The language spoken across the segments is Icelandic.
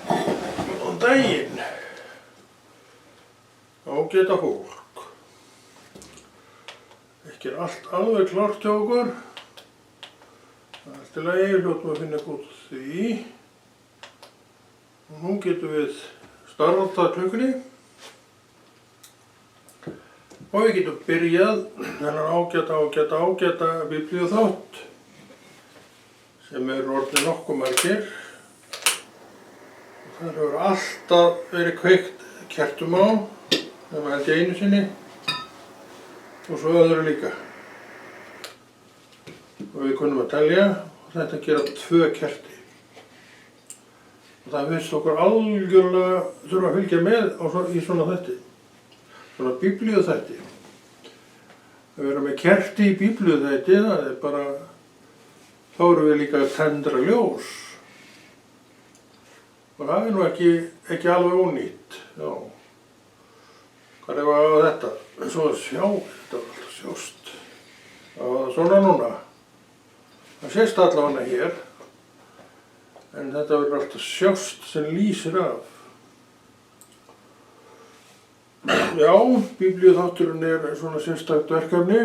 Góðan daginn, ágæta fólk. Ekki allt alveg klárt hjá okkur. Það er allt í lagi, við hljótum að finna út úr því. Og nú getum við startað klukkunni. Og við getum byrjað þennan ágæta biblíuþátt sem orðið nokkuð margir. Það hefur alltaf verið kveikt kertum á, nema held ég einu sinni, og svo öðru líka. Og við kunnum að telja og þetta gera 2 kerti. Og það finnst okkur algjörlega þurfa að fylgja með í svona þætti. Svona biblíuþætti. Að vera með kerti í biblíuþætti, það er bara, þá erum við líka að tendra ljós. Og það er nú ekki alveg ónýtt, já. Hvað er að þetta? Svo að sjá, þetta var alltaf sjást. Það var svona núna. Það sést allavega hér. En þetta verður alltaf sjást sem lýsir af. Já, biblíuþátturinn er svona sérstakt verkefni.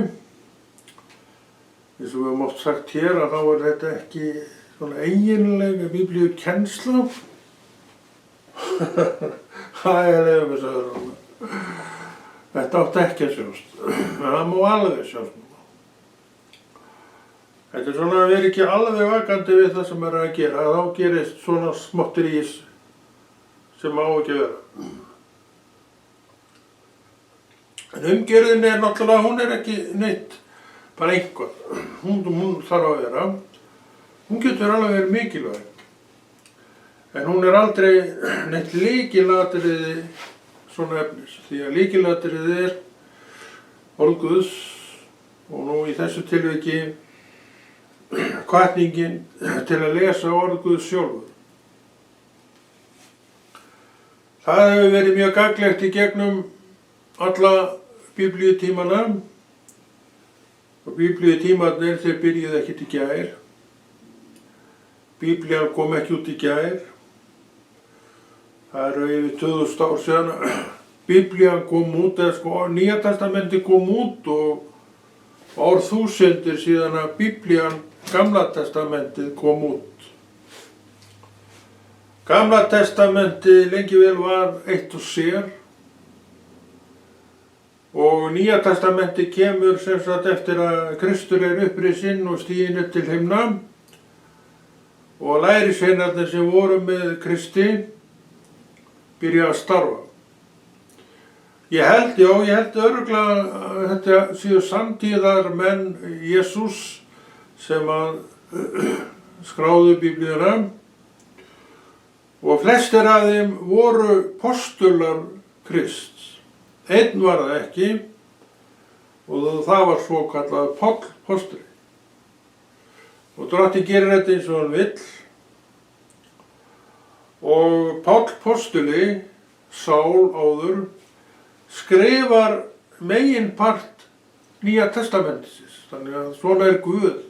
Eins og við höfum oft sagt hér að þá er þetta ekki svona eiginlega biblíukennsla. Það er með sagður. Þetta átti ekki að sjást. En það má alveg sjást núna. Þetta er svona að vera ekki alveg vakandi við það sem er að gera. Þá gerist svona smottir ís sem má ekki vera. En umgjörðin er náttúrulega, hún er ekki neitt, bara einhver. Hún þarf að vera. Hún getur alveg verið mikilvæg. En hún er aldrei neitt lykilatriði svona efnis. Því að lykilatriði er orð Guðs og nú í þessu tilviki hvatningin til að lesa orð Guðs sjálfur. Það hefur verið mjög gagnlegt í gegnum alla biblíutímana og biblíutímarnir þeir byrjuðu ekkert í gær. Biblían kom ekki út í gær. Það eru yfir 2000 ár síðan Biblían kom út, eða Nýja testamenti kom út og árþúsundir síðan að Biblían, Gamla testamentið kom út. Gamla testamentið lengi vel var eitt og sér og Nýja testamenti kemur sem sagt eftir að Kristur er upprisinn og stiginn upp til himna og lærisveinarnir sem voru með Kristi byrja að starfa. Ég held örugglega að þetta séu samtíðar menn Jesús sem að skráðu biblíuna og flestir af þeim voru postular Krists. Einn var það ekki og það var svokallað Páll postuli. Og Drottinn gerir þetta eins og hann vill. Og Páll postuli, Sál áður, skrifar meginpart Nýja testamentisins. Þannig að svona er Guð.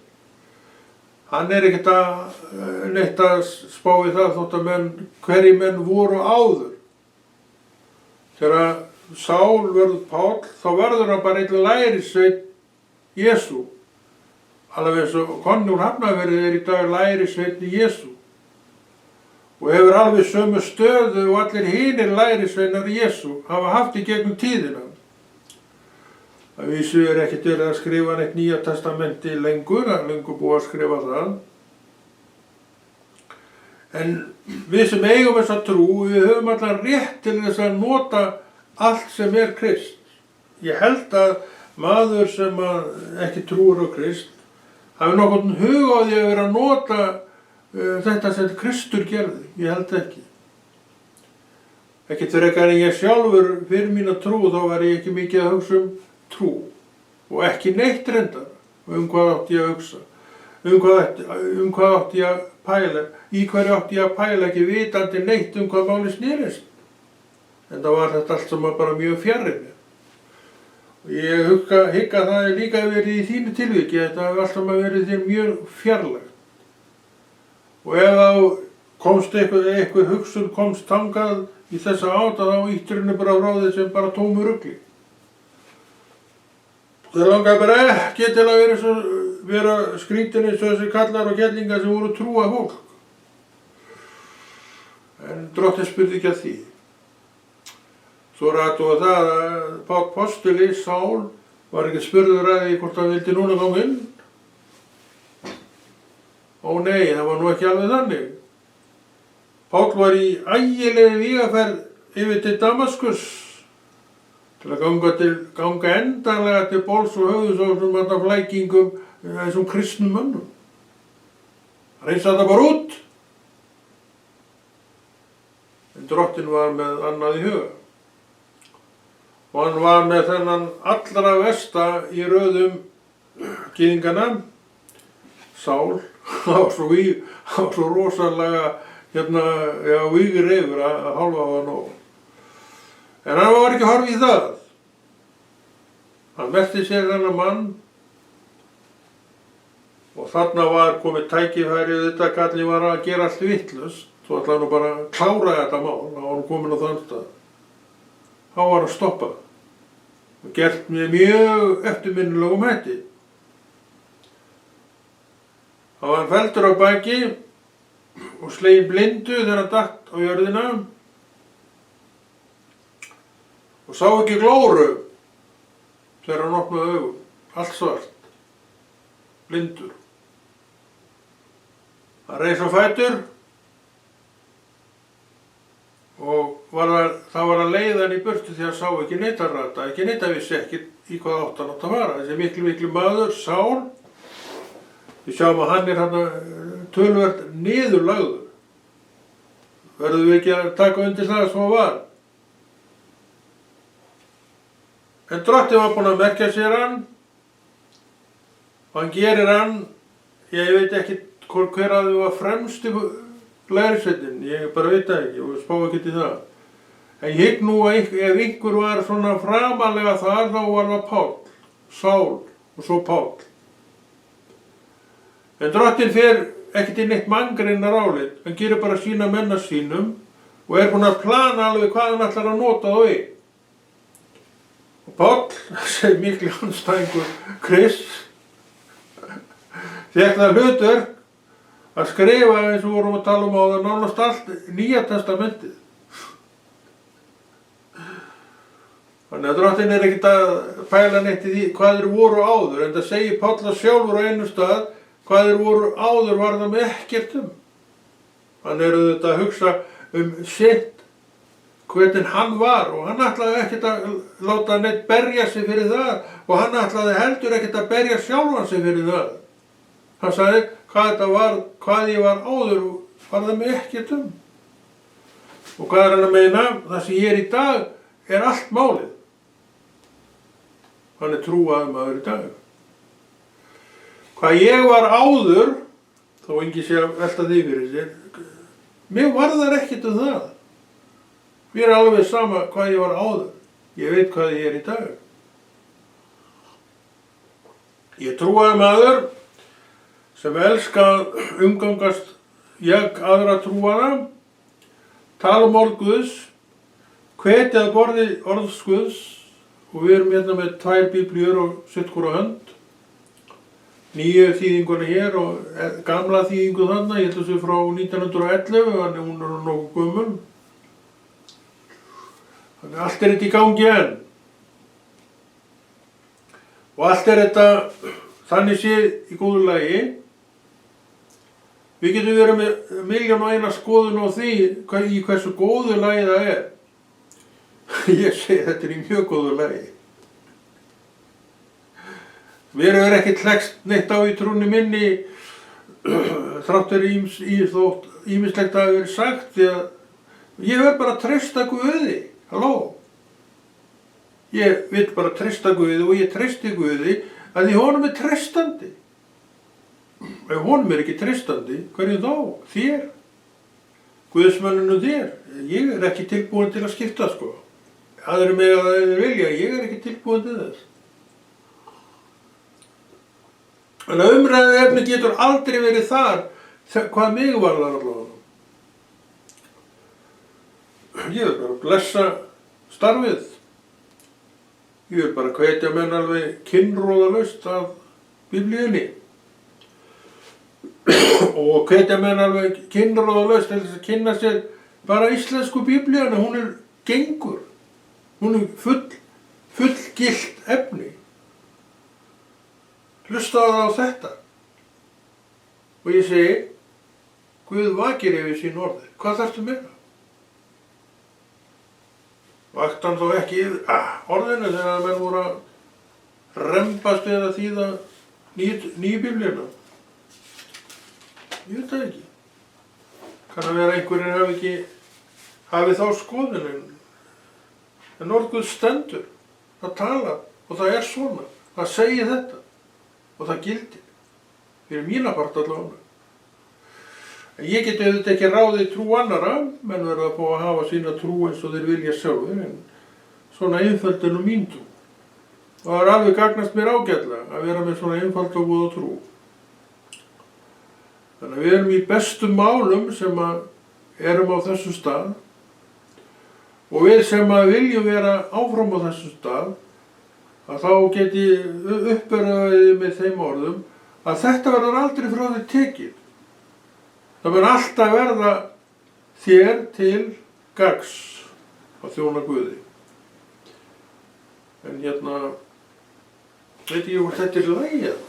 Hann er ekkert neitt að spá í það þótt að hverjir menn voru áður. Þegar Sál verður Páll, þá verður hann bara einn lærisveinn Jesú. Alveg eins og Konur Hafnarfirði er í dag lærisveinn Jesú. Og hefur alveg sömu stöðu og allir hinir lærisveinar Jesú hafa haft í gegnum tíðina. Að vísu er ekkert verið að skrifa neitt Nýja testamenti lengur, það er lengur búið að skrifa það. En við sem eigum þessa trú, við höfum allan rétt til þess að nota allt sem er Krist. Ég held að maður sem ekki trúir á Krist hafi nokkurn hug á því að vera að nota þetta sem Kristur gerði. Ég held ekki. Ekkert frekar en ég sjálfur fyrir mína trú, þá var ég ekki mikið að hugsa trú. Og ekki neitt reyndar hvað átti ég að hugsa. Hvað átti ég að pæla. Í hverju átti ég að pæla, ekki vitandi neitt hvað máli snerist. En það var þetta allt sem bara mjög fjarri mér. Ég hygg að það líka verið í þínu tilviki, þetta hefur alltaf verið þér mjög fjarlægt. og ef þá komst eitthvað hugsun komst þangað í þessa átt að þá ýttir henni bara frá því sem bara tómur rugli. Það langaði bara ekki til að vera skrítin eins og þessi kallar og kellingar sem voru trúa fólk. En Drottinn spurði ekki að því. Svo athuga það að Páll postuli, Sál, var ekki spurður að því hvort hann vildi núna koma inn. Ó nei, það var nú ekki alveg þannig. Páll var í ægilegri vígaferð yfir til Damaskus til að ganga endanlega til bols og höfuðsóknum að flækingum þessum kristnum mönnum. Hann reynsaði það bara út. En Drottinn var með annað í huga. Og hann var með þennan allra versta í röðum gyðinganna, Sál. Það var svo rosalega vígir yfir að hálfa var nóg. En hann var ekki horfið í það. Hann merkti sér þennan mann og þarna var komið tækifæri þetta kallinn var að gera allt vitlaust. Svo ætlaði hann bara að klára þetta mál, þá var hann komin á þann stað. Þá var hann stoppað og gert með mjög eftirminnilegum hætti. Þá var hann felldur á baki og sleginn blindu þegar hann datt á jörðina og sá ekki glóru þegar hann opnaði augun, allt svart, blindur. Hann reis á fætur og það var að leiða hann í burtu því hann sá ekki neitt að rata, ekki neitt að vissi ekki í hvað átt hann átt að fara. Þessi miklu maður, Sál, við sjáum að hann hann töluvert niðurlagður. Verðum við ekki að taka undir það sem hann var? En Drottinn var búinn að merkja sér hann og hann gerir hann, ég veit ekki hver að þau var fremst í lærisveitin, ég bara veit það ekki og spá ekki til það. En ég hygg nú að ef einhver var svona framalega þar, þá var það Páll, Sál og svo Páll. En Drottinn fer ekki til neitt manngreinar álit, hann gerir bara sína menna sínum og er búinn að plana alveg hvað hann ætlar að nota þá í. Og Páll, þessi mikli andstæðingur Krists, fékk það hlutverk að skrifa eins og vorum að tala á það nánast allt Nýja testamentið. Þannig að Drottinn er ekkert að pæla neitt í því hvað þeir voru áður, en það segir Páll sjálfur á einum stað hvað þeir voru áður var það með ekkert um. Hann er auðvitað að hugsa sitt, hvernig hann var og hann ætlaði ekkert að láta neitt berja sig fyrir það og hann ætlaði heldur ekkert að berja sjálfan sig fyrir það. Hann sagði hvað ég var áður var það með ekkert um. Og hvað er hann að meina? Það sem ég er í dag er allt málið. Hann er trúaður maður í dag. Hvað ég var áður, þó enginn sé að velta því fyrir sér, mér varðar ekkert um það. Mér er alveg sama hvað ég var áður. Ég veit hvað ég er í dag. Ég trúaður maður sem elskar umgangast aðra trúara, tala orð Guðs, hvetja að borði orðs Guðs og við erum hérna með 2 biblíur og sitt hvora hönd. Nýju þýðinguna hér og gamla þýðingu þarna, ég held að sé frá 1911, þannig hún er nokkuð gömul. Þannig allt er þetta í gangi enn. Og allt er þetta þannig séð í góðu lagi. Við getum verið með milljón og eina skoðun á því í hversu góðu lagi það er. Ég segi þetta er í mjög góðu lagi. Við erum ekki tleggst neitt á í trúnni minni þráttur ýmislegt að hafa verið sagt því að ég verð bara að treysta Guði. Halló? Ég vil bara treysta Guði og ég treysti Guði að því honum er treystandi. Ef honum er ekki treystandi, hverju þá? Þér? Guðsmönnunum þér? Ég er ekki tilbúin til að skipta sko. Aðrir mig að þeir vilja, ég er ekki tilbúin til þess. En umræðuefni getur aldrei verið þar hvað mig varðar allavega. Ég vil bara blessa starfið. Ég vil bara hvetja menn alveg kinnroðalaust af Biblíunni. Og hvetja menn alveg kinnroðalaust til þess að kynna sér bara íslensku Biblíuna. Hún gengur. Hún fullgilt efni. Hlustaðu á þetta. Og ég segi, Guð vakir yfir sín orði. Hvað þarftu meira? Vakti hann þá ekki yfir orðinu þegar menn voru að rembast við að þýða nýju Biblíuna? Ég veit það ekki. Kann að vera einhverjir hafi þá skoðun en orð Guðs stendur. Það talar og það svona. Það segir þetta og það gildir. Fyrir mína part allavega. En ég geti auðvitað ekki ráðið trú annarra, menn verða að fá að hafa sína trú eins og þeir vilja sjálfur, en svona einföld er nú mín trú. Og það alveg gagnast mér ágætlega að vera með svona einfald og góða trú. Þannig að við erum í bestu málum sem erum á þessum stað og við sem viljum vera áfram á þessum stað, að þá geti uppörðaðið með þeim orðum að þetta verður aldrei frá þér tekið. Það verður alltaf verða þér til gagns að þjóna Guði. En veit ég hvort þetta lagi eða?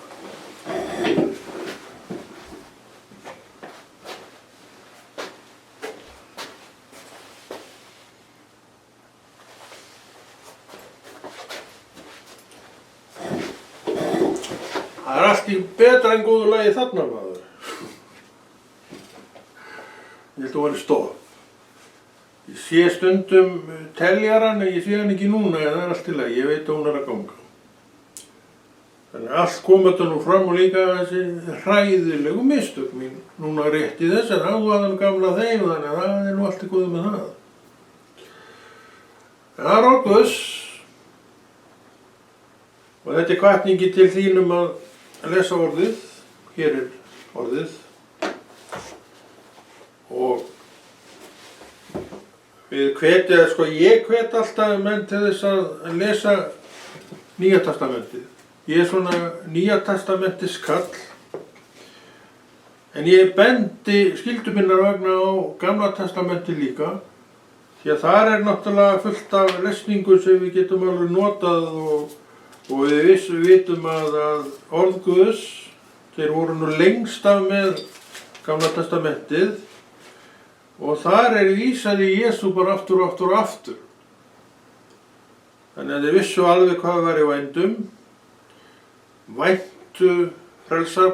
Það allt í betra en góðu lagi þarna, maður. Ég held að vera stopp. Ég sé stundum teljaran en ég sé hann ekki núna en það allt í lagi. Ég veit að hún að ganga. Þannig að allt kom þetta nú fram og líka þessi hræðilegu mistök mín. Núna rétti þess en áðan gamla þeim þannig að það nú allt í góðu með það. En það orð Guðs. Og þetta hvatningi til þín að lesa orðið. Hér orðið. Og ég hvet alltaf menn til þess að lesa Nýja testamentið. Ég svona Nýja testamentis kall, en ég bendi skyldu minnar vegna á Gamla testamentið líka, því að þar náttúrulega fullt af lesningu sem við getum alveg notað og við vitum að orð Guðs, þeir voru nú lengst af með Gamla testamentið. Og þar vísað í Jesú bara aftur og aftur og aftur. Þannig að þeir vissu alveg hvað var í vændum. Væntu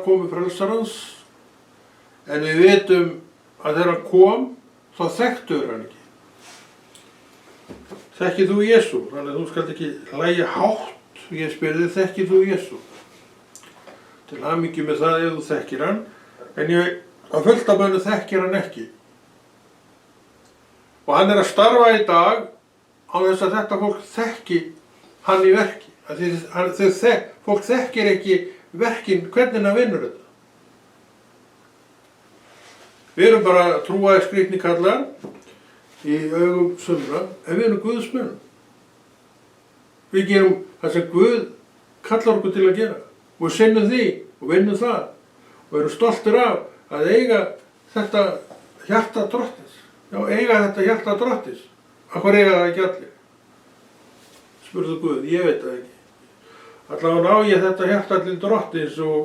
komu frelsarans. En við vitum að þegar hann kom, þá þekktu hann ekki. Þekkir þú Jesú? Þannig að þú skalt ekki hlæja hátt. Ég spyr þig, þekkir þú Jesú? Til hamingju með það ef þú þekkir hann. En að fullt af mönnum þekkir hann ekki. Og hann að starfa í dag á þess að þetta fólk þekki hann í verki. Fólk þekkir ekki verkin, hvernig hann vinnur þetta. Við erum bara trúaðir skrýtnir kallar í augum sumra, en við erum Guðs menn. Við gerum það sem Guð kallar okkur til að gera. Og við sinnum því og vinnum það. Og erum stoltir af að eiga þetta hjarta Drottins. Já, eiga þetta hjarta Drottins. Af hverju eiga það ekki allir? Spurðu Guð, ég veit það ekki. Allavega á ég þetta hjarta til Drottins og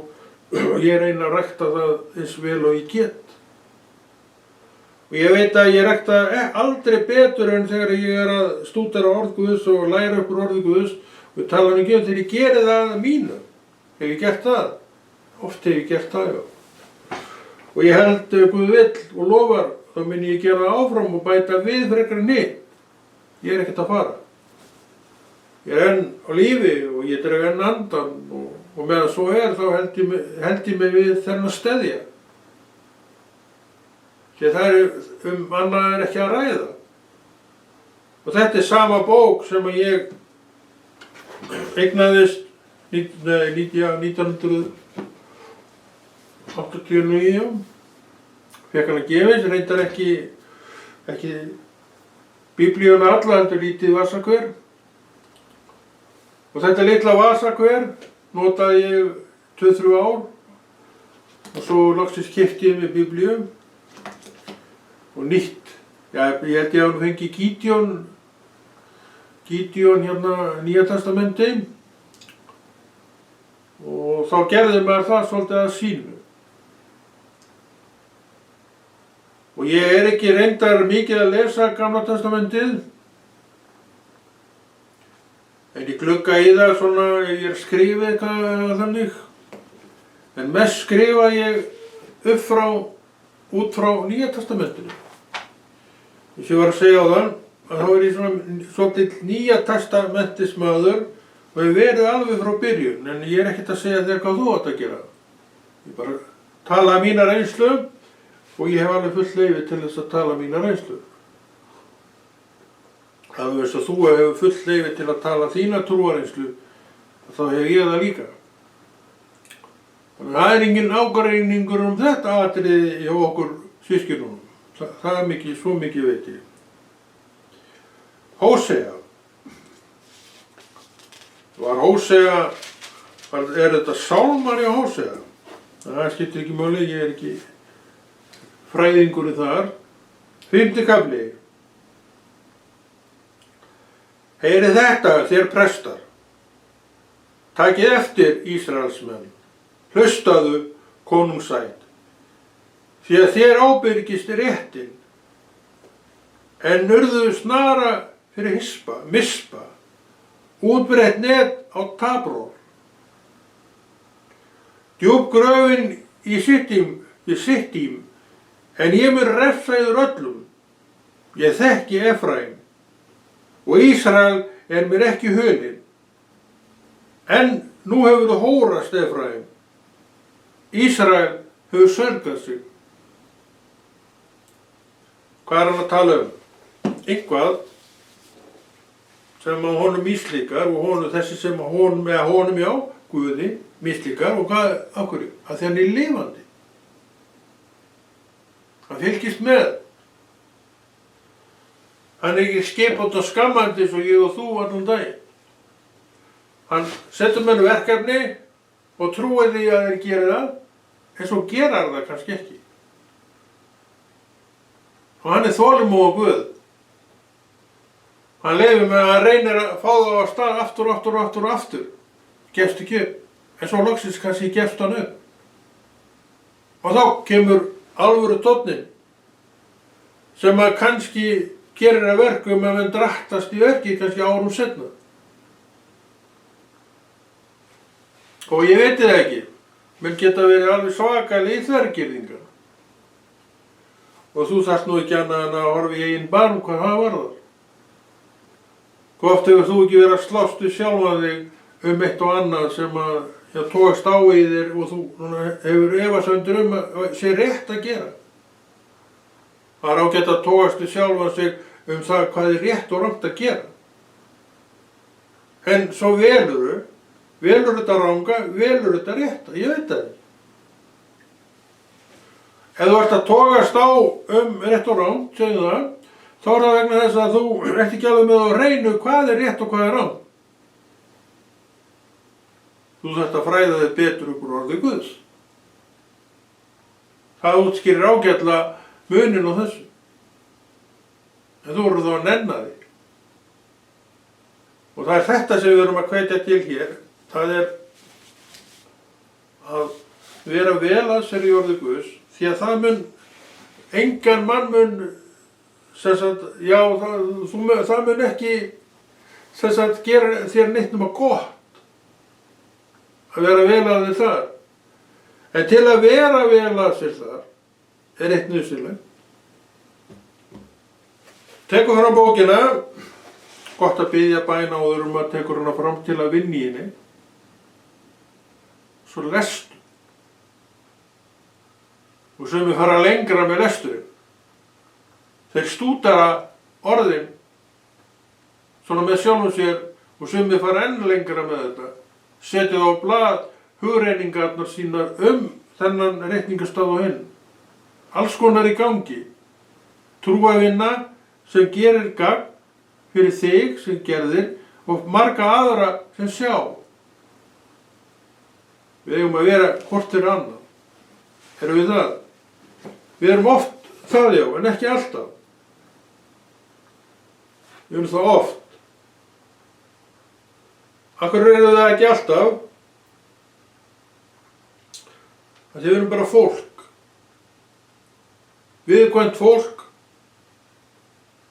ég reyna að rækta það eins vel og ég get. Og ég veit að ég rækta aldrei betur en þegar ég að stúdera orð Guðs og læra upp orð Guðs og tala ekki þegar ég geri það mínu. Hef ég gert það? Oft hef ég gert það, já. Og ég held Guð vill og lofar, þá mun ég gera það áfram og bæta við frekar en hitt. Ég ekkert að fara. Ég enn á lífi og ég dreg enn andan og meðan svo þá held ég mig við þennan steðja. Því það annað ekki að ræða. Og þetta sama bók sem ég eignaðist 1989 fekk hana gefins, reyndar ekki Biblíuna alla, heldur lítið vasakver. Og þetta litla vasakver notaði ég 2-3 ár og svo loksins keypti ég með Biblíu og nýtt. Já, ég held ég að hann fengi Gídeon hérna Nýja testamenti og þá gerði maður það svolítið að sínu. Og ég ekki reyndar mikið að lesa Gamla testamentið, en ég glugga í það svona, ég skrifið eitthvað þannig, en mest skrifa ég út frá Nýja testamentinu. Þess ég var að segja á þann, að þá ég svona svolítið Nýja testamentismaður og hef verið alveg frá byrjun, en ég ekkert að segja þér hvað þú átt að gera. Ég bara tala mína reynslu og ég hef alveg fullt leyfi til þess að tala mína reynslu. Það er þess að þú hefur fullt leyfi til að tala þína trúarreynslu, þá hef ég það líka. Þannig að það engin ágreiningur þetta atriði hjá okkur systkinunum. Það er mikið, svo mikið veit ég. Hósea. Er þetta sálmar í Hósea? Það skiptir ekki máli, ég ekki fræðingur í þar. 5. kafli. Heyrið þetta, þér prestar. Takið eftir Ísraelsmenn. Hlustaðu, konungsæt. Því að þér ábyrgist réttin, en urðu snara fyrir Mispa, útbreitt net á Tabor. Djúp gröfin í Sittim, en ég mun refsa yður öllum. Ég þekki Efraim, og Ísrael er mér ekki hulinn. En nú hefur þú hórast Efraim. Ísrael hefur sörgað sig. Hvað er hann að tala um? Eitthvað sem að honum mislíkar og þessi sem að honum já, Guði, mislíkar og hvað, af hverju? Af því hann er lifandi. Hann fylgist með. Hann er ekki skipátt og skammandi svo ég og þú allan daginn. Hann setur mér verkefni og trúir því að þeir gera það, en svo gera það kannski ekki. Og hann er þolinmóður Guð. Hann leyfir með að hann reynir að fá það á stað aftur. Gefst ekki upp. En svo loksins kannski gefst hann upp. Og þá kemur alvöru tónnin sem að kannski gerir að verkum að menn drattast í verki kannski árum seinna. Og ég veit það ekki. Menn geta verið alveg svakalega í þvergirðingar. Og þú þarft nú ekki annað en að horfa í eigin barm hvað það varðar. Hvort hefur þú ekki verið að slást við sjálfan þig eitt og annað sem að tókst á í þér og þú hefur efasemdir að sé rétt að gera. Það er ágætt að tókast við sjálfan sig það hvað er rétt og rangt að gera. En svo velur þetta ranga, velur þetta rétta, ég veit það ekki. Ef þú ert að togast á rétt og rangt, segðu það, þá er það vegna þess að þú ert ekki alveg með á hreinu hvað er rétt og hvað er rangt. Þú þarft að fræða þig betur upp úr orði Guðs. Það útskýrir ágætlega muninn á þessu. En þú eru þá að nenna þig. Og það er þetta sem við erum að hvetja til hér. Það er að vera vel að sér í orði Guðs. Því að það engan mann mun, það mun ekki, gera þér neitt nema gott að vera vel að þér þar. En til að vera vel að sér þar eitt nauðsynlegt. Tekur fram bókina, gott að biðja bæn áður að tekur hana fram til að vinna í henni. Svo lestu. Og sumir fara lengra með lesturinn. Þeir stúdara orðin svona með sjálfum sér og sumir fara enn lengra með þetta. Setja á blað hugreiningarnar sínar þennan reikningastaf og hinn. alls konar í gangi. Trúarvinna sem gerir gagn fyrir þig sem gerðir og marga aðra sem sjá. Við eigum að vera hvort fyrir annað. Erum við það? Við erum oft það, já, en ekki alltaf. Við erum það oft. Af hverju erum við það ekki alltaf? Við erum bara fólk. Viðkvæmt fólk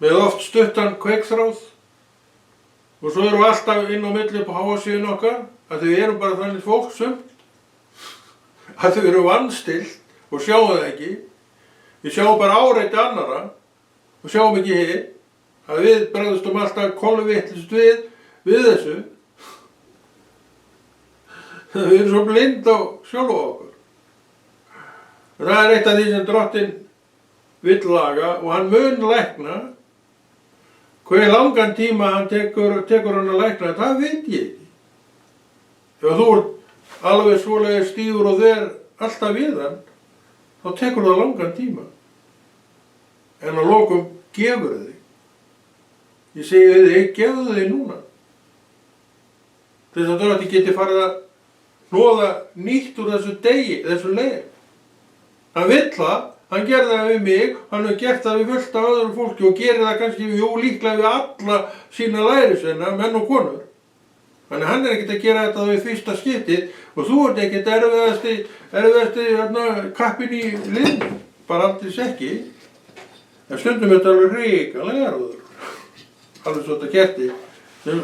með oft stuttan kveikþráð og svo erum við alltaf inn á milli upp á háasíðun okkar að við erum bara þannig fólk sumt að við erum vanstilt og sjáum það ekki. Við sjáum bara áreiti annara og sjáum ekki hér að við bregðumst alltaf kolvittlust við þessu. Við erum svo blind á sjálfu okkur. Það er eitt af því sem Drottinn vill laga og hann mun lækna. Hve langan tíma hann tekur hann að lækna, það veit ég ekki. Ef þú ert alveg svoleiðis stífur og þver alltaf við hann, þá tekur það langan tíma. En að lokum gefur þig. Ég segi við þig, gefðu þig núna. Þess að Drottinn geti farið að hnoða nýtt úr þessu degi, þessu leið. Hann vill það, hann gerði það við mig, hann hefur gert það við fullt af öðru fólki og gerir það kannski líklega við alla sína lærisveina, menn og konur. Þannig hann er ekkert að gera þetta við fyrsta skiptið og þú ert ekkert erfiðasti kappinn í liðinu, bara aldrei ekki. En stundum er þetta alveg hrikalega erfiður, alveg svo þetta kerti. Sem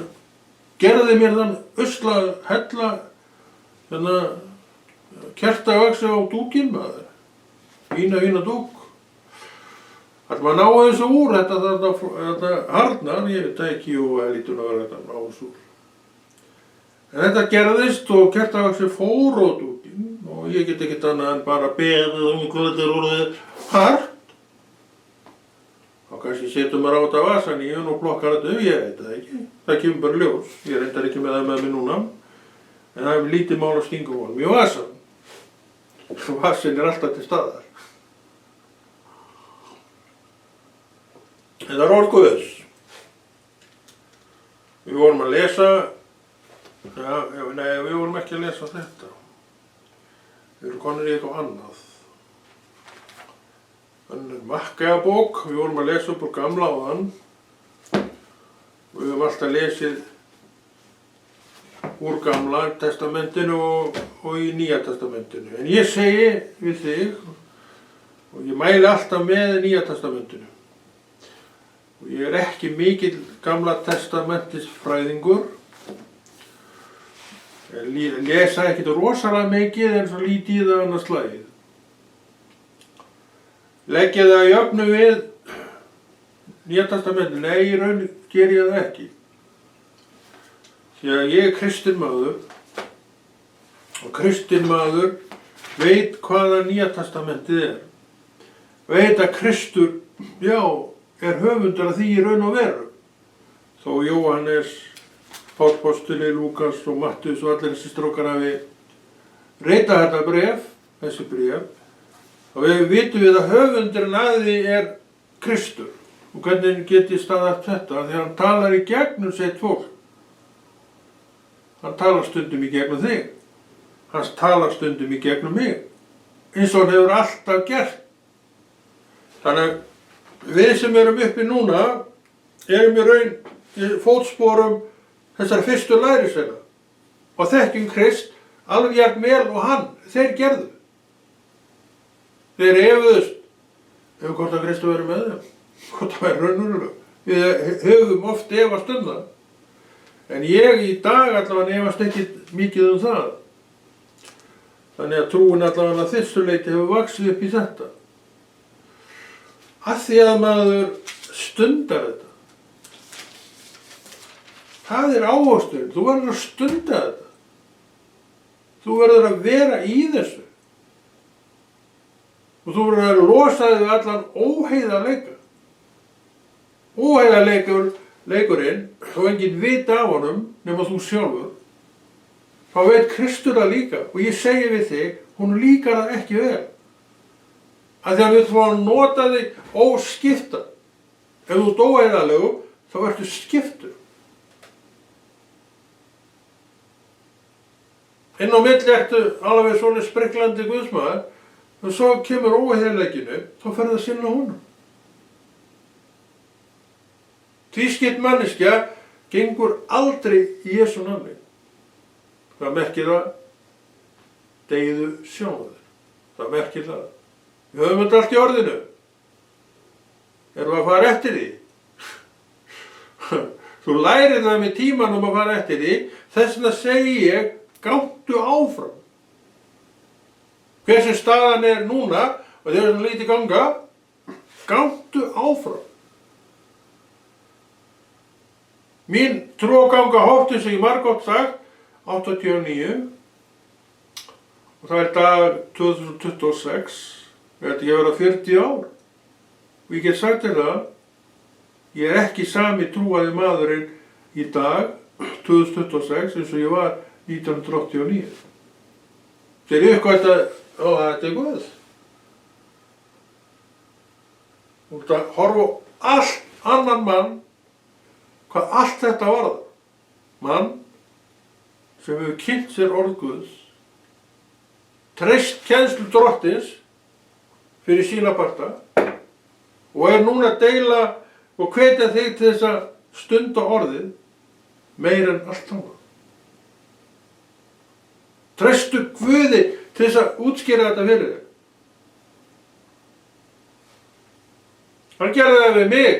gerði mér þann usla, hella, kertavaxi á dúkinn maður. Fína dúk. Ætlum að ná þessu úr, þetta harnar, ég veit ekki og lítur að vera þetta ná þessu úr. En þetta gerðist og kertavaxi fór á dúkinn og ég get ekkert annað en bara beðið hvað þetta er orðið hart. Þá kannski setur maður á þetta vasaníun og plokkar þetta upp, ég veit það ekki. Það kemur bara ljós, ég reyndar ekki með það með mig núna. En það er lítið mál að stinga honum í vasan. Vasin er alltaf til staðar. Þetta er orð Guðs. Við vorum að lesa, við vorum ekki að lesa þetta. Við erum konur í eitthvað annað. Þannig Makkæabók, við vorum að lesa upp úr gamla áðan. Við höfum alltaf lesið úr gamla testamentinu og í nýja testamentinu. En ég segi við þig, og ég mæli alltaf með nýja testamentinu. Og ég er ekki mikill gamla testamentisfræðingur. Ég lesa ekkert rosalega mikið en svo lítið í það annað slagið. Leggja það í jöfnu við nýja testamentinu? Nei, í raun ger ég það ekki. Því að ég er kristinn maður og kristinn maður veit hvaða nýja testamentið er. Veit að Kristur, já, er höfundur að því í raun og veru. Þó Jóhannes, Páll postuli, Lúkas og Mattheus og allir þessi strákar hafi ritað þetta bréf, þessi bréf, og við vitum við að höfundurinn að því er Kristur. Og hvernig get ég staðað þetta? Því hann talar í gegnum sitt fólk. Hann talar stundum í gegnum þig. Hann talar stundum í gegnum mig. Eins og hann hefur alltaf gert. Þannig að við sem erum uppi núna erum í raun í fótsporum þessar fyrstu lærisveina og þekkjum Krist alveg jafn vel og hann, þeir gerðu. Þeir efuðust hvort að Kristur verið með þeim, hvort það væri raunverulega. Við höfum oft efast það. En ég í dag allavega efast ekki mikið það. Þannig að trúin allavega að þessu leyti hefur vaxið upp í þetta. Af því að maður stundar þetta. Það er áherslu, þú verður að stunda þetta. Þú verður að vera í þessu. Og þú verður að losa þig við allan óheiðarleika. Óheiðarleikurinn, þó enginn vita af honum, nema þú sjálfur, þá veit Kristur það líka. Og ég segi við þig, hún líkar það ekki vel. Af því að við ætlum að nota þig óskipta. Ef þú ert óheiðarlegur, þá ertu skiptur. Inn á milli ertu alveg svona spriklandi guðsmaður, og svo kemur óheiðarleikinu, þá ferðu að sinna honum. Tvískipt manneskja gengur aldrei í Jesú nafni. Það merkir að deyðu sjáður. Það merkir það. Við höfum þetta allt í orðinu. Erum við að fara eftir því? Þú lærir það með tímanum að fara eftir því, þess vegna segi ég, gangtu áfram. Hver sem staðan er núna, og þeir eru lítið ganga, gangtu áfram. Mín trúganga hófti sig margótt sagt, 89, og það er dag 2026, þetta ekki að vera 40 ár. Og ég get sagt þér það, ég er ekki sami trúaði maðurinn í dag, 2026, eins og ég var 1989. Þeir eru eitthvað þetta er Guð. Þú ert að horfa á allt annan mann, hvað allt þetta varðar. Mann sem hefur kynnt sér orð Guðs, treyst kennslu drottins fyrir sína parta og er núna að deila og hvetja þig til þess að stunda orðið meir en allt annað. Treystu Guði til þess að útskýra þetta fyrir þig. Hann gerði það við mig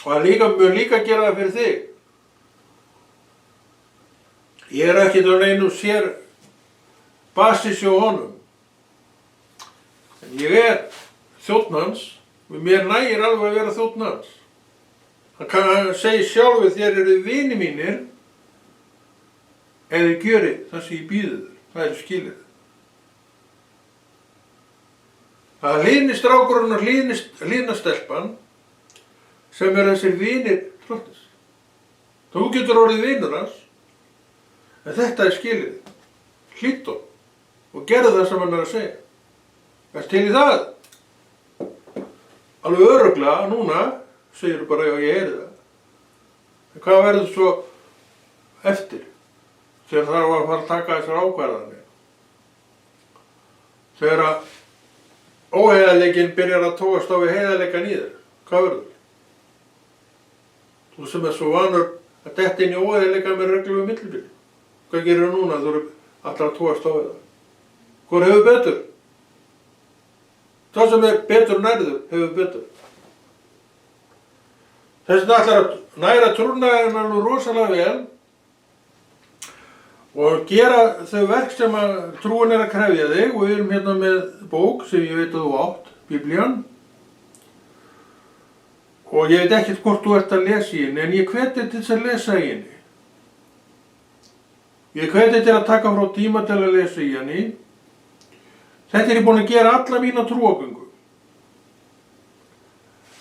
og hann mun líka gera það fyrir þig. Ég er ekkert á neinu sér basis hjá honum. En ég er þjónn hans og mér nægir alveg að vera þjónn hans. Hann segir sjálfur þér eru vini mínir eða gjörið það sem ég býði þér. Það er skilið. Það er hlýðnistrákurinn og hlýðnastelpan sem er þessir vinir drottins. Þú getur orðið vinur hans, en þetta er skilið. Hlýddu og gerðu það sem hann er að segja. Ertu til í það? Alveg örugglega núna segir þú bara já ég heyri það. En hvað verður svo eftir? Þegar það var að fara að taka þessar ákvarðanir. Þegar að óheiðarleikinn byrjar að tókast á við heiðarleikann í þér. Hvað verður? Þú sem er svo vanur að detta inn í óheiðarleikann með reglulegu millibili. Hvað gerir þú núna? Þú eru alltaf að tókast á við það. Hvor hefur betur? Það sem er betur nærður hefur betur. Þess vegna ætlar að næra trúnaðinn alveg rosalega vel og gera þau verk sem að trúin er að krefja þig og við erum hérna með bók sem ég veit að þú átt, Biblían. Og ég veit ekkert hvort þú ert að lesa í henni en ég hveti til þess að lesa í henni. Ég hveti til að taka frá tíma til að lesa í henni. Þetta er ég búinn að gera alla mína trúargöngu.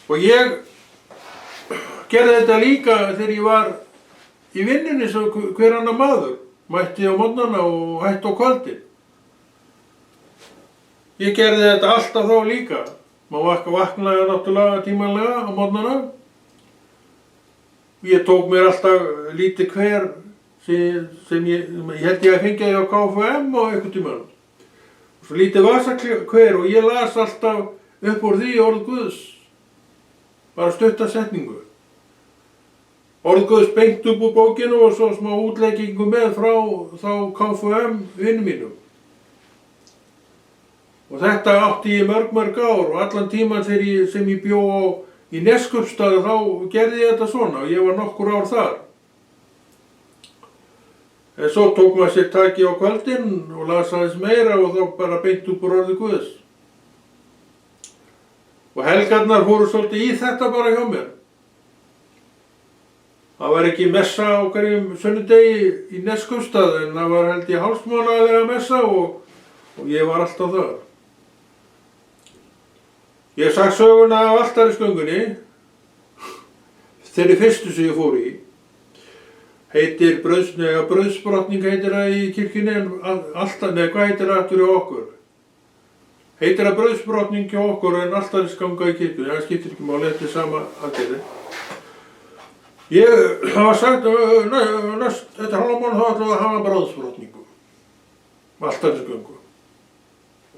Og ég gerði þetta líka þegar ég var í vinnunni sem hver annar maður. Mætti á morgnana og hætti á kvöldin. Ég gerði þetta alltaf þá líka. Maður vaknaði náttúrulega tímanlega á morgnana. Ég tók mér alltaf lítið hver sem ég held ég að fengja því á KFUM og einhvern tímann. Svo lítið vasahver og ég las alltaf upp úr því orð Guðs. Bara stutta setningu. Orð Guðs beint upp úr bókinu og svo smá útleggingu með frá þá KFUM vinnum mínum. Og þetta átti ég mörg ár og allan tíman þegar sem ég bjó í Neskaupstað þá gerði ég þetta svona og ég var nokkur ár þar. En svo tók maður sér taki á kvöldin og las aðeins meira og þá bara beint upp úr orði Guðs. Og helgarnar fóru svolítið í þetta bara hjá mér. Það var ekki messa á hverjum sunnudegi í Neskaupstað en það var held ég hálfsmánaðarlega messa og ég var alltaf þar. Ég sagt söguna af altarisgöngunni, þeirri fyrstu sem ég fór í. Heitir brauðsbrotning heitir það í kirkjunni en hvað heitir það aftur í okkur? heitir að brauðsbrotning hjá okkur en altarisganga í kirkjunni, það skiptir ekki máli, þetta er sama aðgerðin. Það var sagt, þetta hálfmán þá ætlum við að hafa brauðsbrotningu, altarisgöngu.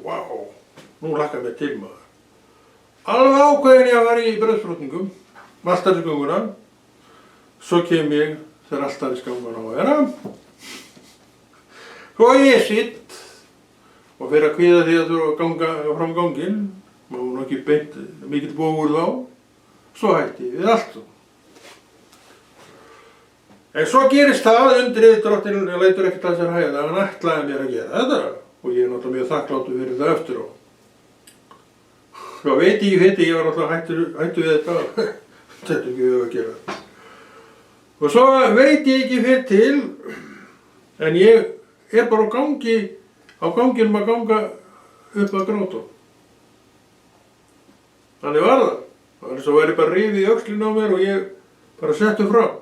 Vá, nú hlakkar mér til maður. Alveg ákveðin ég að vera í brauðsbrotningum, altarisgönguna, svo kem ég þegar altarisgangan á að vera. Svo ég sitt og fyrir að kvíða því að þú ganga fram ganginn, maður nú ekki beint mikill bógur þá, svo hætti ég við allt. En svo gerist það, undrið drottinn lætur ekkert að sér hæða, hann ætlaði mér að gera þetta og ég er náttúrulega mjög þakkláttur fyrir það eftir á. Svo veit ég var náttúrulega hættu við þetta, þetta er ekki við að gera. Og svo veit ég ekki fyrir til, en ég er bara á ganginum að ganga upp að gráta. Þannig var það. Það var eins og væri bara rifið í öxlinn á mér og ég bara settu fram.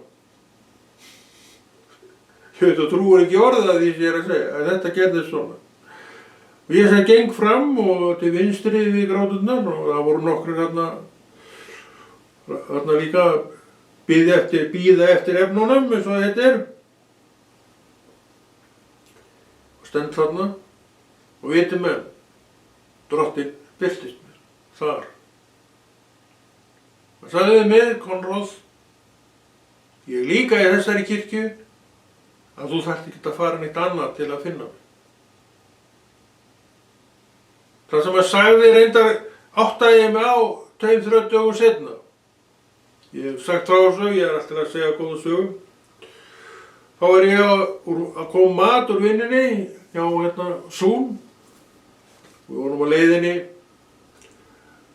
Ég veit og trúir ekki orðið að því sem ég er að segja, að þetta gerðist svona. Og ég sem geng fram og til vinstri við gráturnar og það voru nokkrir þarna líka bíða eftir efnunum eins og þetta er. Og stend þarna og viti menn, drottinn birtist mér þar. Það sagði við mig, Konráð, ég líka í þessari kirkju, að þú þarft ekki að fara neitt annað til að finna mig. Það sem að sagði reyndar áttaði ég mig á 2-3 dögum seinna. Ég hef sagt frá þessu, ég er alltaf að segja góða sögu. Þá er ég að koma mat úr vinninni hjá Zoom. Við vorum á leiðinni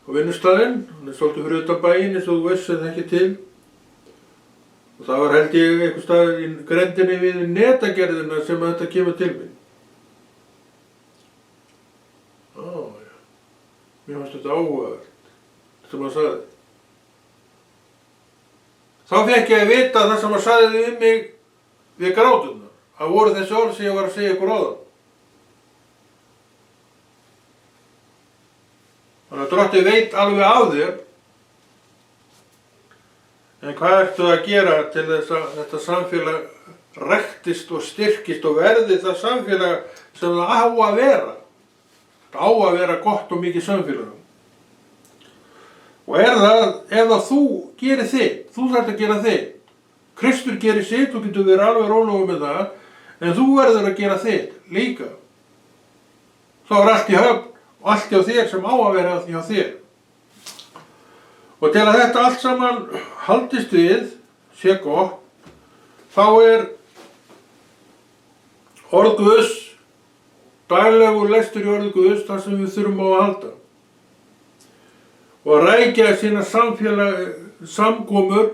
á vinnustæðinn, hann er svolítið fyrir utan bæinn eins og þú veist þetta ekki til. Og það var held ég einhvers staðar í grendinni við netagerðina sem þetta kemur til mín. Mér fannst þetta áhugavert, sem hann sagði. Þá fékk ég að vita það sem hann sagði við mig við gráturnar. Það voru þessi orð sem ég var að segja ykkur áðan. Þannig að Drottinn veit alveg af þér. En hvað ertu að gera til þess að þetta samfélag ræktist og styrkist og verði það samfélag sem það á að vera? Það á að vera gott og mikið samfélag. Og það, ef þú gerir þitt, þú þarft að gera þitt. Kristur gerir sitt, þú getur verið alveg rólegur með það, en þú verður að gera þitt líka. Þá er allt í höfn og allt hjá þér sem á að vera hjá þér. Og til að þetta allt saman haldist við, sé gott, þá er orð Guðs, daglegur lestur í orð Guðs, þar sem við þurfum á að halda. Og að rækja sína samkomur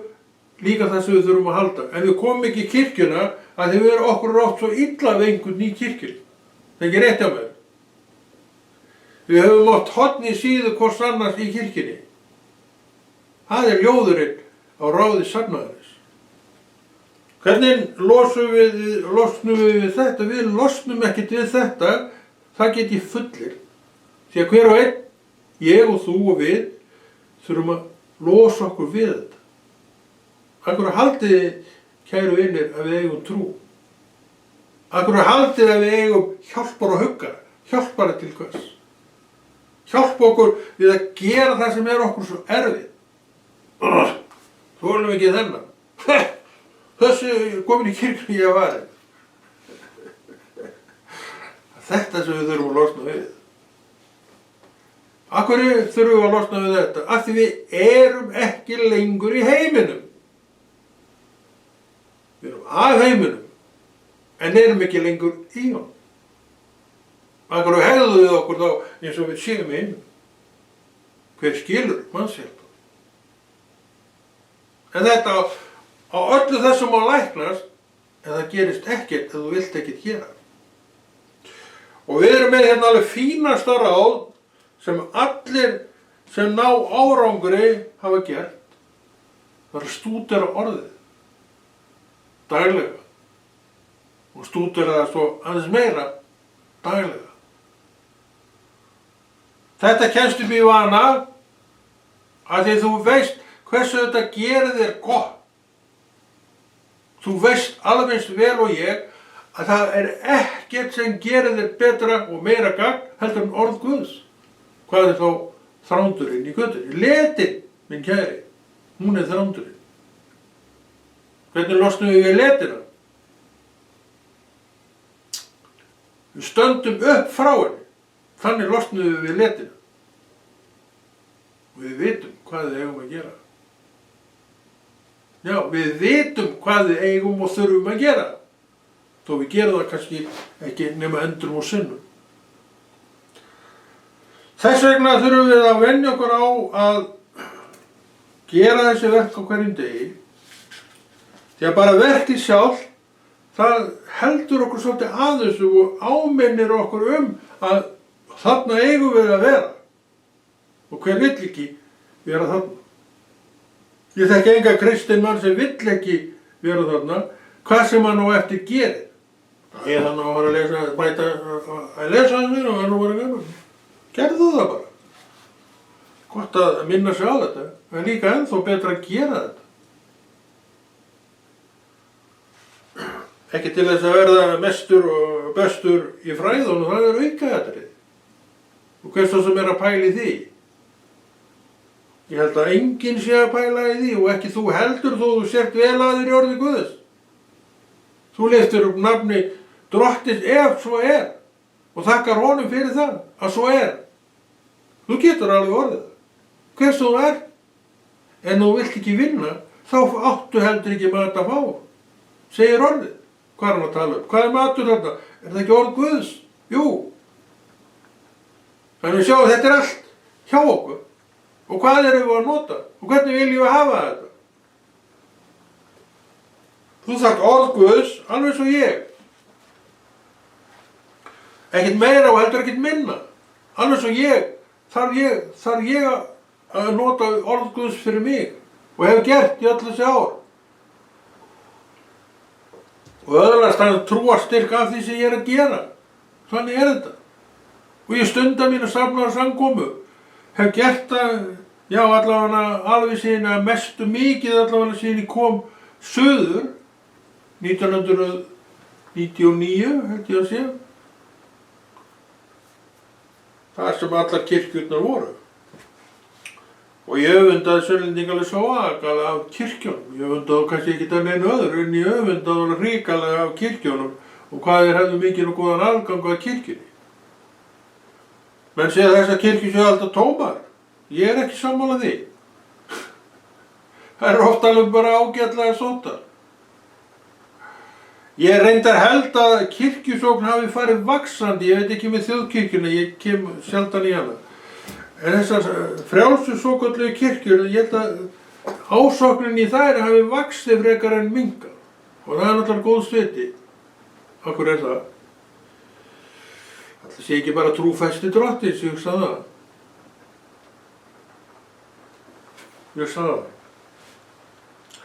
líka það sem við þurfum að halda. En við komum ekki í kirkjuna að því við okkur oft svo illa við einhvern í kirkjunni. Það er ekki rétt hjá mér. Við höfum oft horn í síðu hvors annars í kirkjunni. Það er ljóðurinn á ráði sannmaðarins. Hvernig losnum við þetta? Við losnum ekkert við þetta, það get ég fullir. Því að hver og einn, ég og þú og við, þurfum að losa okkur við þetta. Akkur haldið þið, kæru vinir, að við eigum trú. Akkur haldið þið að við eigum hjálpar og huggar, hjálpara til hvers. Hjálpa okkur við að gera það sem er okkur svo erfið. Þolum ekki þennan. Þessi komin í kirkjunni ég var. Þetta sem við þurfum að losna við. Af hverju þurfum við að losna við þetta? Af því við erum ekki lengur í heiminum. Við erum af heiminum, en erum ekki lengur í honum. Af hverju hegðum við okkur þá eins og við séum í heiminum? Hver skilur mannshjálp? En þetta á öllu þessum má læknast, en það gerist ekkert ef þú vilt ekkert gera. Og við erum með hérna alveg fínasta ráð sem allir sem ná árangri hafa gert. Það er að stúdera orðið. Daglega. Og stúdera það svo aðeins meira daglega. Þetta kemst upp í vana að því þú veist hversu þetta gerir þér gott. Þú veist alveg eins vel og ég að það ekkert sem gerir þér betra og meira gagn heldur en orð Guðs. Hvað þá þrándurinn í göttunni? Letin, minn kæri, hún þrándurinn. Hvernig losnum við letina? Við stöndum upp frá henni. Þannig losnum við letina. Og við vitum hvað við eigum að gera. Já, við vitum hvað við eigum og þurfum að gera. Þó við gerum það kannski ekki nema endrum og sinnum. Þess vegna þurfum við að venja okkur á að gera þessi verk á hverjum degi. Því að bara verkið sjálf, það heldur okkur svolítið að þessu og áminnir okkur að þarna eigum við að vera. Og hver vill ekki vera þarna? Ég þekki enga kristinn mann sem vill ekki vera þarna, hvað sem hann á eftir gerir. Ég þannig að fara að lesa, að lesa hans mér og hann var að vera. Gerðu það bara. Gott að minna sig á þetta, en líka ennþá betra að gera þetta. Ekki til þess að verða mestur og bestur í fræðunum, það aukaatriði. Og hvers þá sem að pæla í því? Ég held að enginn sé að pæla í því og ekki þú heldur þó þú sért vel að þér í orði Guðs. Þú lyftir upp nafni Drottins ef svo og þakkar honum fyrir það að svo Þú getur alveg orðið það. Hvers þú en þú vilt ekki vinna, þá áttu heldur ekki mat að fá. Segir orðið. Hvað hann að tala um? Hvað matur þarna? Það ekki orð Guðs? Jú. Þannig við sjáum þetta allt hjá okkur. Og hvað erum við að nota? Og hvernig viljum við hafa þetta? Þú þarft orð Guðs, alveg svo ég. Ekkert meira og heldur ekkert minna. Alveg svo ég. Þarf ég að nota orð Guðs fyrir mig. Og hef gert í öll þessi ár. Og öðlast hann trúarstyrk af því sem ég að gera. Þannig þetta. Og ég stunda mína safnaðar samkomu. Hef gert það, já allavega alveg síðan að mestu mikið allavega síðan ég kom suður 1999 held ég að sé. Það sem allar kirkjurnar voru. Og ég öfundaði Sörlendinga alveg svakalega af kirkjunum. Ég öfundaði kannski ekki það neinu öðru en ég öfundaði alveg hrikalega af kirkjunum og hvað þeir hefðu mikinn og góðan aðgang að kirkjunni. Menn segja þessar kirkjur séu alltaf tómar. Ég ekki sammála því. Það oft alveg bara ágætlega sóttar. Ég reyndar held að kirkjusókn hafi farið vaxandi, ég veit ekki með þjóðkirkjuna, ég kem sjaldan í hana. En þessar frjálsu svokölluðu kirkjur, ég held að ásóknin í þær hafi vaxið frekar en minnkað. Og það náttúrulega góð sviti. Af hverju það? Það sé ekki bara trúfesti Drottins, ég hugsa það.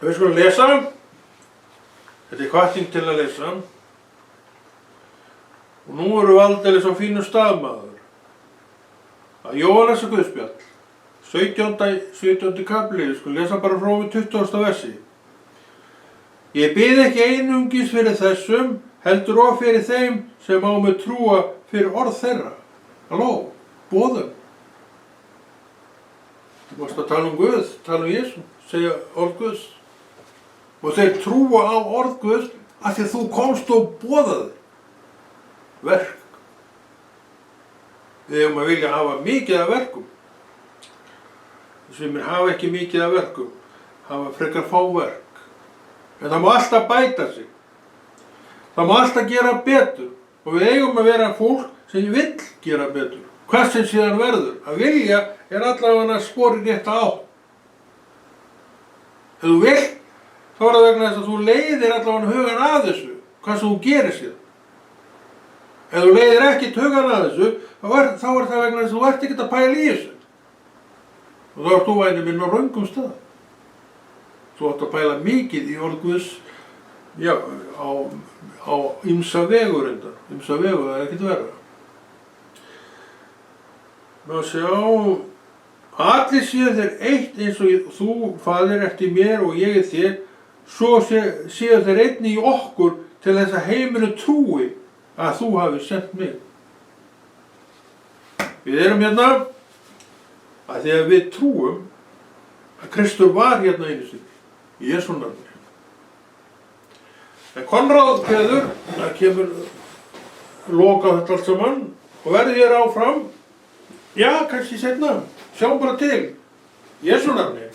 Við skulum lesa. Þetta hvatning til að lesa. Og nú eru við aldeilis á fínu stafmaður. Að Jóhannesi guðspjall, 17. kafli, við skulum lesa bara frá við 20. versi. Ég bið ekki einungis fyrir þessum, heldur og fyrir þeim sem á mig trúa fyrir orð þeirra. Halló, boðum. Þú varst að tala um Guð, tala um Jesú, segja orð Guðs. Og þeir trúa á orð Guðs af því að þú komst og boðaði verk. Við eigum að vilja hafa mikið af verkum. Sumir hafa ekki mikið af verkum, hafa frekar fá verk. En það má alltaf bæta sig. Það má alltaf gera betur. Og við eigum að vera fólk sem vill gera betur. Hvað sem síðan verður. Að vilja allavega spori rétta á. Ef þú vill, þá það vegna þess að þú leiðir allavega hugan að þessu. Hvað sem þú gerir síðan. Ef þú leiðir ekkert hugan að þessu, þá það vegna þess að þú ert ekkert að pæla í þessu. Og þá ert þú væni minn á röngum stað. Þú átt að pæla mikið í orð Guðs, já, á ýmsa vegu reyndar. Ýmsa vegu, það ekkert verra. Má sjá, allir séu þeir eitt eins og þú, Faðir, ert í mér og ég í þér, svo séu þeir einnig í okkur til þess að heimurinn trúi að þú hafi sendt mig. Við erum hérna að því að við trúum að Kristur var hérna einu sinni, í Jesú nafni. En Konráð kveður, það kemur loka á þetta allt saman og verður hér áfram, já, kannski seinna, sjáum bara til, í Jesú nafni.